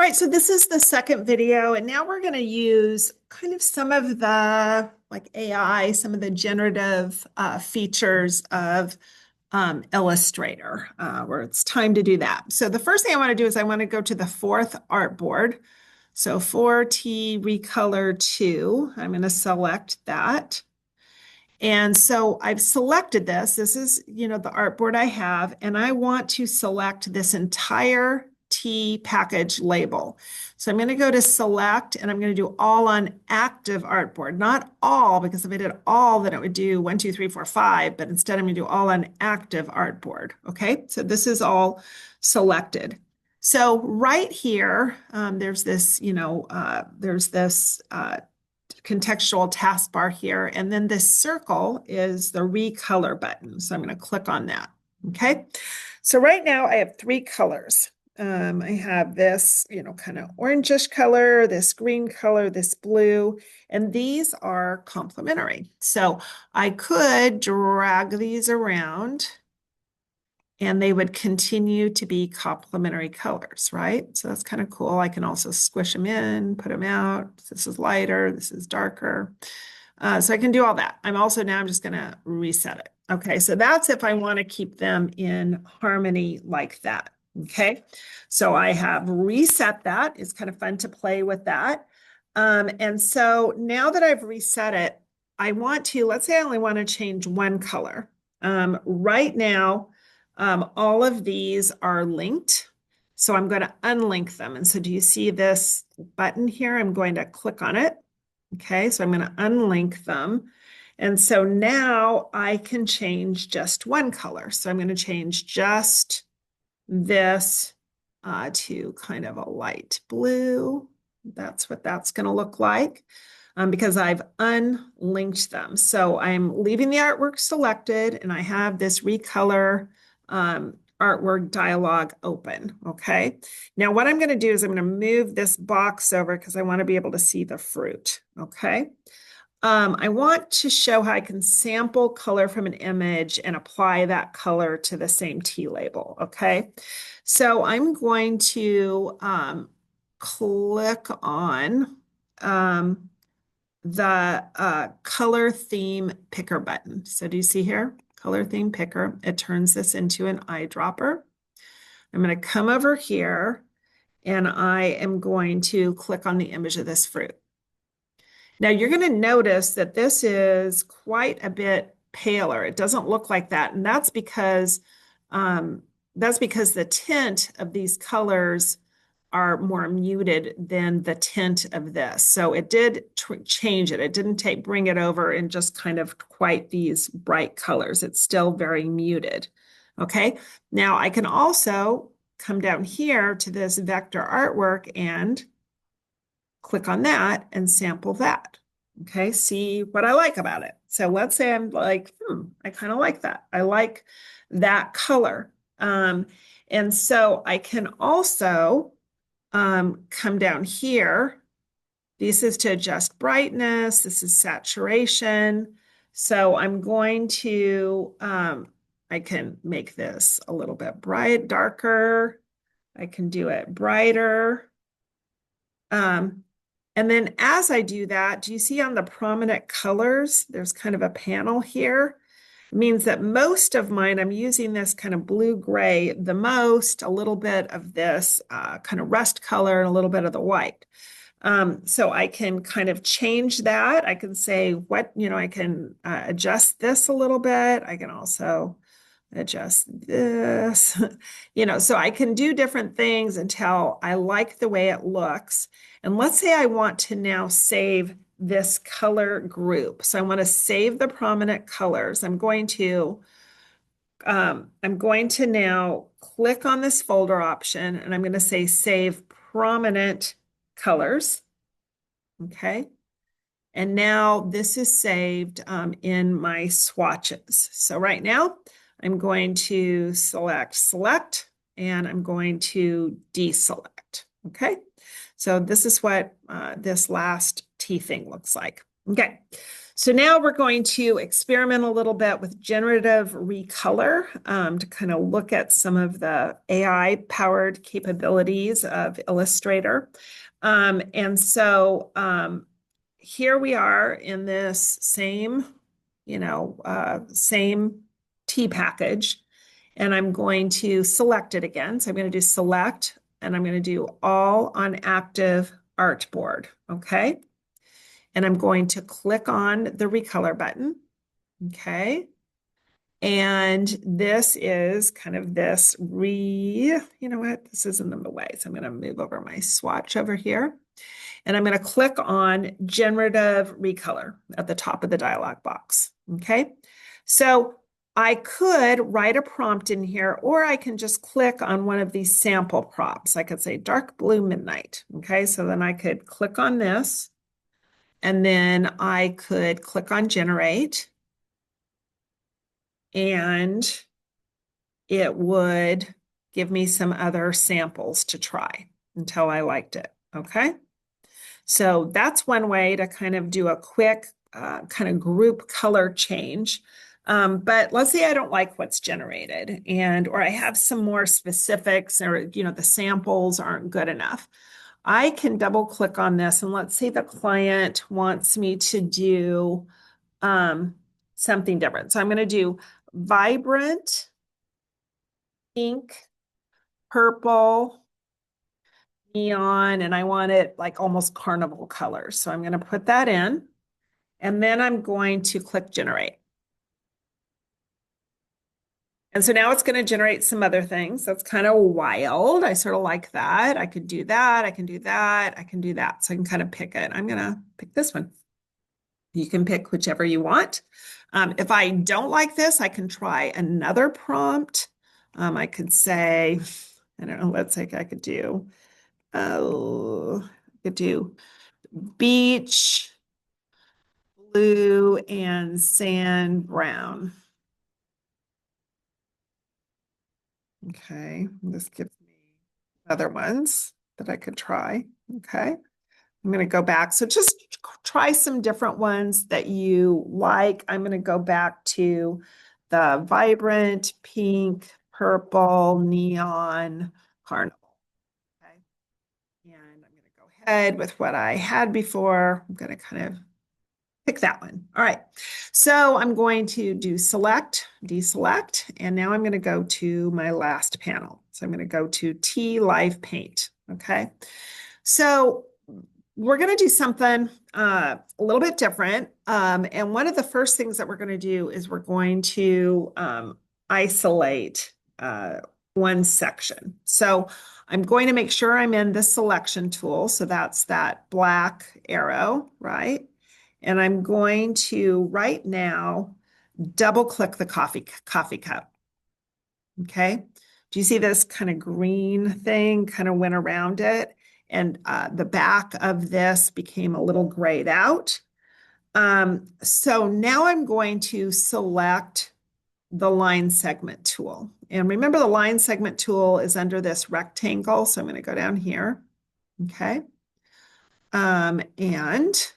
All right, so this is the second video, and now we're going to use kind of some of the like AI, some of the generative features of Illustrator, where it's time to do that. So the first thing I want to do is I want to go to the fourth artboard. So 4T Recolor 2, I'm going to select that. And so I've selected this. This is, the artboard I have, and I want to select this entire T package label. So I'm going to go to select, and I'm going to do all on active artboard, not all, because if I did all, then it would do 1, 2, 3, 4, 5, but instead I'm going to do all on active artboard. Okay, so this is all selected. So right here, there's this, there's this contextual taskbar here. And then this circle is the recolor button. So I'm going to click on that. Okay. So right now I have three colors. I have this, kind of orangish color, this green color, this blue, and these are complementary. So I could drag these around and they would continue to be complementary colors, right? So that's kind of cool. I can also squish them in, put them out. This is lighter, this is darker. So I can do all that. I'm just going to reset it. Okay, so that's if I want to keep them in harmony like that. Okay, so I have reset that. It's kind of fun to play with that. And so now that I've reset it, let's say I only want to change one color. Right now, all of these are linked. So I'm going to unlink them. And so do you see this button here? I'm going to click on it. Okay, so I'm going to unlink them. And so now I can change just one color. So I'm going to change just this to kind of a light blue. That's what that's going to look like because I've unlinked them. So I'm leaving the artwork selected and I have this recolor artwork dialog open. Okay. Now what I'm going to do is I'm going to move this box over because I want to be able to see the fruit. Okay. I want to show how I can sample color from an image and apply that color to the same T label. Okay. So I'm going to click on the color theme picker button. So do you see here? Color theme picker. It turns this into an eyedropper. I'm going to come over here and I am going to click on the image of this fruit. Now you're going to notice that this is quite a bit paler. It doesn't look like that. And that's because the tint of these colors are more muted than the tint of this. So it did change it. It didn't bring it over in just kind of quite these bright colors. It's still very muted. Okay. Now I can also come down here to this vector artwork and click on that and sample that. Okay. See what I like about it. So let's say I'm like, I kind of like that. I like that color. And so I can also come down here. This is to adjust brightness. This is saturation. So I'm going to, I can make this a little bit darker. I can do it brighter. And then as I do that, do you see on the prominent colors, there's kind of a panel here. It means that most of mine, I'm using this kind of blue-gray the most, a little bit of this kind of rust color and a little bit of the white. So I can kind of change that. I can say I can adjust this a little bit. I can also adjust this, so I can do different things until I like the way it looks. And let's say I want to now save this color group. So I want to save the prominent colors. I'm going to now click on this folder option and I'm going to say save prominent colors. Okay. And now this is saved in my swatches. So right now I'm going to select, and I'm going to deselect. Okay. So this is what this last T thing looks like. Okay. So now we're going to experiment a little bit with generative recolor to kind of look at some of the AI-powered capabilities of Illustrator. And so here we are in this same, same T package, and I'm going to select it again. So I'm going to do select, and I'm going to do all on active artboard, okay? And I'm going to click on the recolor button, okay? And this is kind of this you know what? This isn't in the way. So I'm going to move over my swatch over here. And I'm going to click on generative recolor at the top of the dialog box, okay? So I could write a prompt in here, or I can just click on one of these sample prompts. I could say dark blue midnight, okay? So then I could click on this, and then I could click on generate, and it would give me some other samples to try until I liked it, okay? So that's one way to kind of do a quick kind of group color change. But let's say I don't like what's generated, or I have some more specifics, or the samples aren't good enough. I can double click on this, and let's say the client wants me to do something different. So I'm going to do vibrant pink, purple, neon, and I want it like almost carnival colors. So I'm going to put that in, and then I'm going to click generate. And so now it's going to generate some other things. That's kind of wild. I sort of like that. I could do that. I can do that. I can do that. So I can kind of pick it. I'm going to pick this one. You can pick whichever you want. If I don't like this, I can try another prompt. I could say, I don't know, let's say I could do, beach, blue, and sand brown. Okay, this gives me other ones that I could try. Okay, I'm going to go back. So just try some different ones that you like. I'm going to go back to the vibrant pink, purple, neon, carnival. Okay, and I'm going to go ahead with what I had before. I'm going to kind of pick that one. All right. So I'm going to do select, deselect, and now I'm going to go to my last panel. So I'm going to go to T Live Paint. Okay. So we're going to do something a little bit different. And one of the first things that we're going to do is we're going to isolate one section. So I'm going to make sure I'm in the selection tool. So that's that black arrow, right? And I'm going to right now double click the coffee cup. Okay. Do you see this kind of green thing kind of went around it? And the back of this became a little grayed out. So now I'm going to select the line segment tool. And remember, the line segment tool is under this rectangle. So I'm going to go down here. Okay. And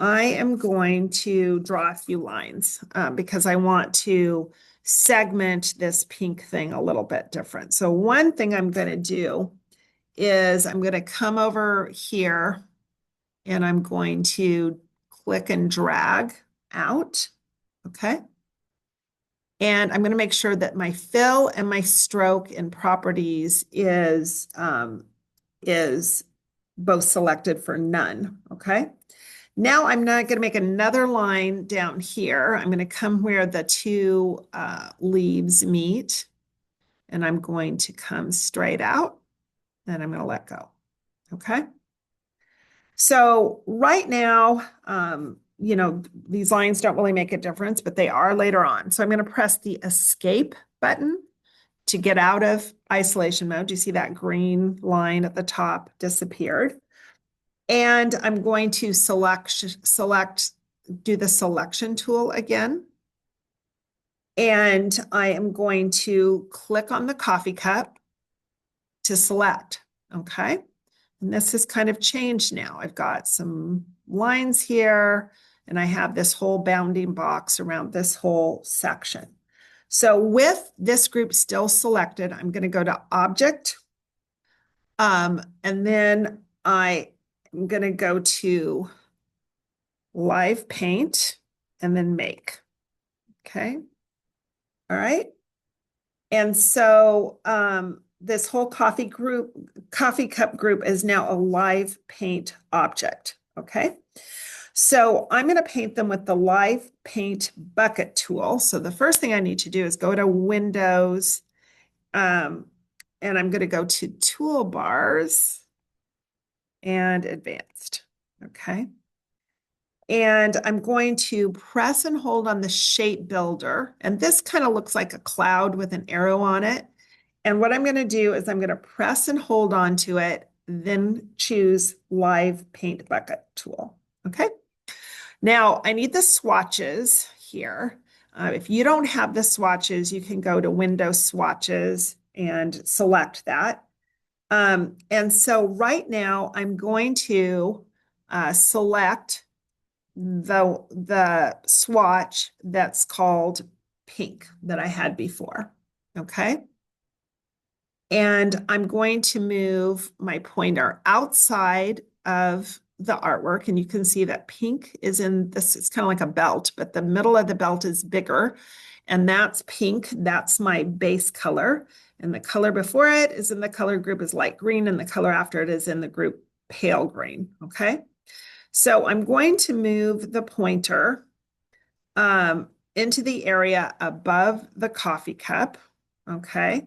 I am going to draw a few lines because I want to segment this pink thing a little bit different. So one thing I'm going to do is I'm going to come over here, and I'm going to click and drag out. Okay. And I'm going to make sure that my fill and my stroke in properties is both selected for none. Okay. Now I'm not going to make another line down here. I'm going to come where the two leaves meet, and I'm going to come straight out, and I'm going to let go. Okay. So right now, these lines don't really make a difference, but they are later on. So I'm going to press the escape button to get out of isolation mode. Do you see that green line at the top disappeared? And I'm going to do the selection tool again. And I am going to click on the coffee cup to select. Okay. And this has kind of changed now. I've got some lines here, and I have this whole bounding box around this whole section. So with this group still selected, I'm going to go to Object, and then I'm going to go to Live Paint and then Make. Okay. All right. And so this whole coffee cup group is now a live paint object. Okay. So I'm going to paint them with the live paint bucket tool. So the first thing I need to do is go to Windows, and I'm going to go to Toolbars and Advanced. Okay. And I'm going to press and hold on the shape builder. And this kind of looks like a cloud with an arrow on it. And what I'm going to do is I'm going to press and hold on to it, then choose Live Paint Bucket tool. Okay. Now I need the swatches here. If you don't have the swatches, you can go to Windows Swatches and select that. And so right now I'm going to select the swatch that's called pink that I had before. Okay. And I'm going to move my pointer outside of the artwork. And you can see that pink is in this, it's kind of like a belt, but the middle of the belt is bigger. And that's pink. That's my base color. And the color before it is in the color group is light green, and the color after it is in the group pale green. Okay. So I'm going to move the pointer into the area above the coffee cup. Okay.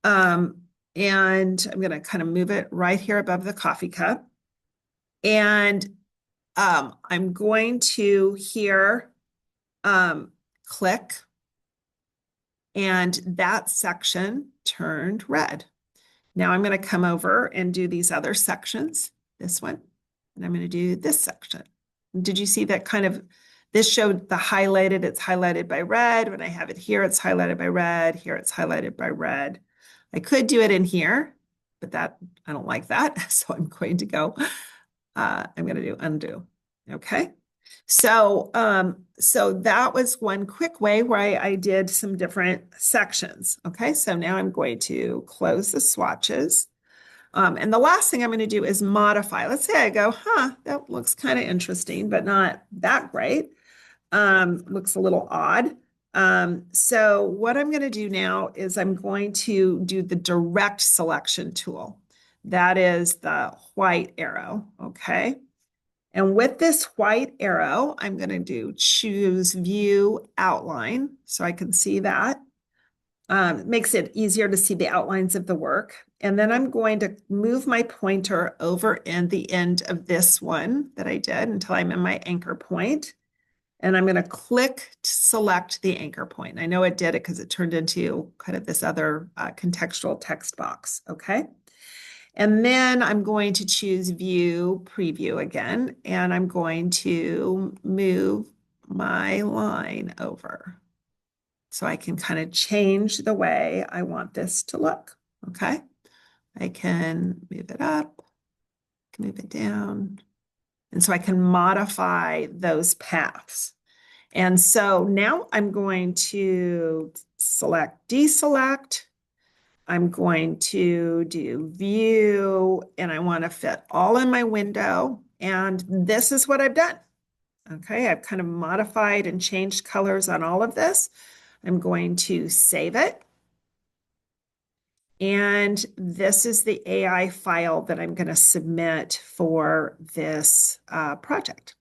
And I'm going to kind of move it right here above the coffee cup. And I'm going to here click, and that section turned red. Now I'm going to come over and do these other sections, this one, and I'm going to do this section. Did you see that kind of, this showed the highlighted, it's highlighted by red. When I have it here, it's highlighted by red. Here, it's highlighted by red. I could do it in here, but that, I don't like that. So I'm going to go, I'm going to do undo. Okay. So, so that was one quick way where I did some different sections. Okay. So now I'm going to close the swatches. And the last thing I'm going to do is modify. Let's say I go, that looks kind of interesting, but not that great. Looks a little odd. So what I'm going to do now is I'm going to do the direct selection tool. That is the white arrow. Okay. And with this white arrow, I'm going to choose view outline so I can see that. It makes it easier to see the outlines of the work. And then I'm going to move my pointer over in the end of this one that I did until I'm in my anchor point. And I'm going to click to select the anchor point. I know it did it because it turned into kind of this other contextual text box. Okay. And then I'm going to choose view preview again, and I'm going to move my line over so I can kind of change the way I want this to look. Okay. I can move it up, can move it down. And so I can modify those paths. And so now I'm going to select, deselect. I'm going to do view, and I want to fit all in my window. And this is what I've done. Okay, I've kind of modified and changed colors on all of this. I'm going to save it. And this is the AI file that I'm going to submit for this project.